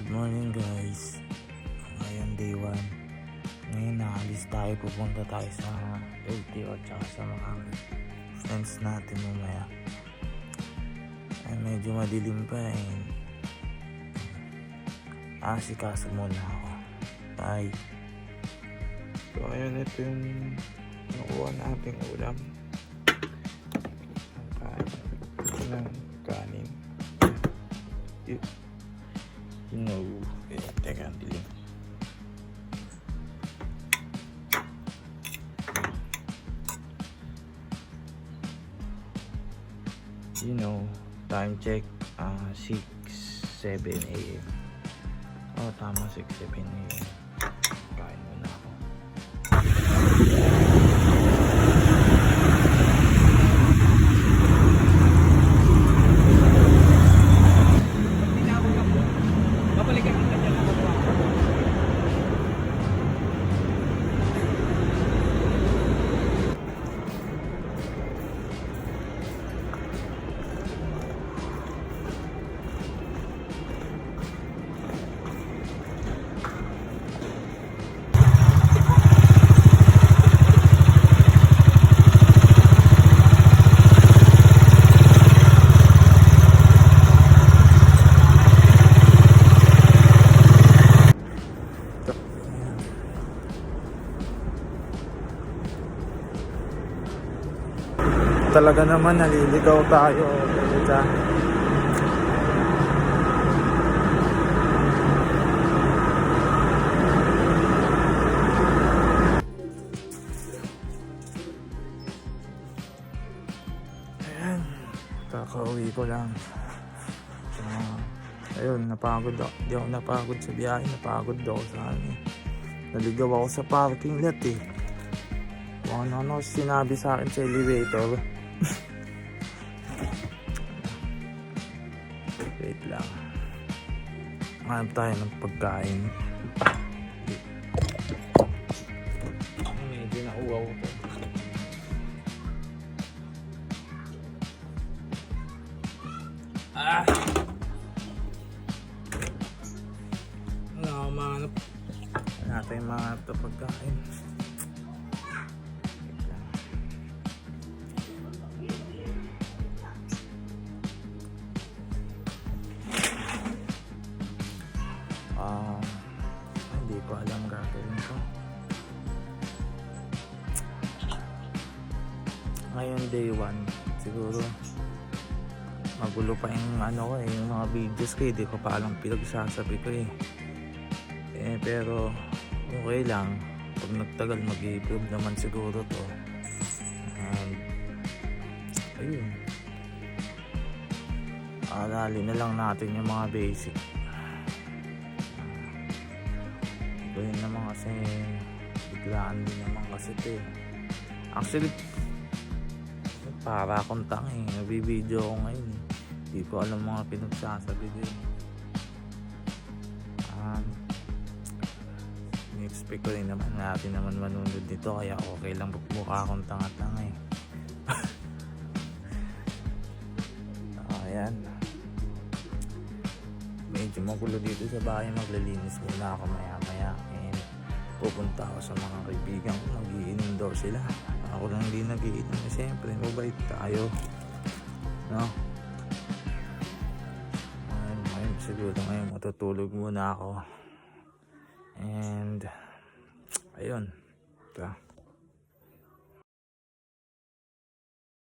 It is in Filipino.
Good morning guys. Ngayon day 1. Ngayon naalis tayo, pupunta tayo sa LTO at saka sa mga friends natin mamaya. Ay medyo madilim pa eh. Asikaso muna ako. Bye. So ayun, ito yung nakuha nating ulam. Ito ng kanin. No, teka, dilim. Time check 6:07 AM. Oh, tama, 6:07 AM. Kain muna ako. Talaga naman naliligaw tayo talaga. Ayan, kakauwi ko lang. Ayun, napagod ako. Di ako napagod sa biyahe, napagod ako sa naligaw ako sa parking lot eh. Kung ano sinabi sa akin sa elevator. Wait lang, hanap tayo ng pagkain. Medyo nauwaw ko. Wala akong mahanap. Wala tayong mahanap na pagkain. Hindi ko alam gagawin ko. Ngayon day 1, siguro magulo pa yung ko yung mga videos ko, hindi ko pa alam pinagsasabi ko pero okay lang, pag nagtagal mag-improve naman siguro to. Ayun, aralin na lang natin yung mga basic. Yun naman kasi biglaan din naman kasi ito eh. Actually para akong tangi, nabibideo ako ngayon eh. Hindi ko alam mga pinagsasabi ko eh. Ni-expect ko rin naman natin naman manunod dito, kaya okay lang mukha akong tanga-tanga eh. Ayan, medyo magulo dito sa bahay, maglilinis muna ako maya-maya and pupunta ako sa mga kaibigan ko, mag-iinom daw sila. Ako lang hindi nag-iinom eh, siyempre mabait tayo, no? Ngayon siguro ngayon matutulog muna ako and ayun, ito.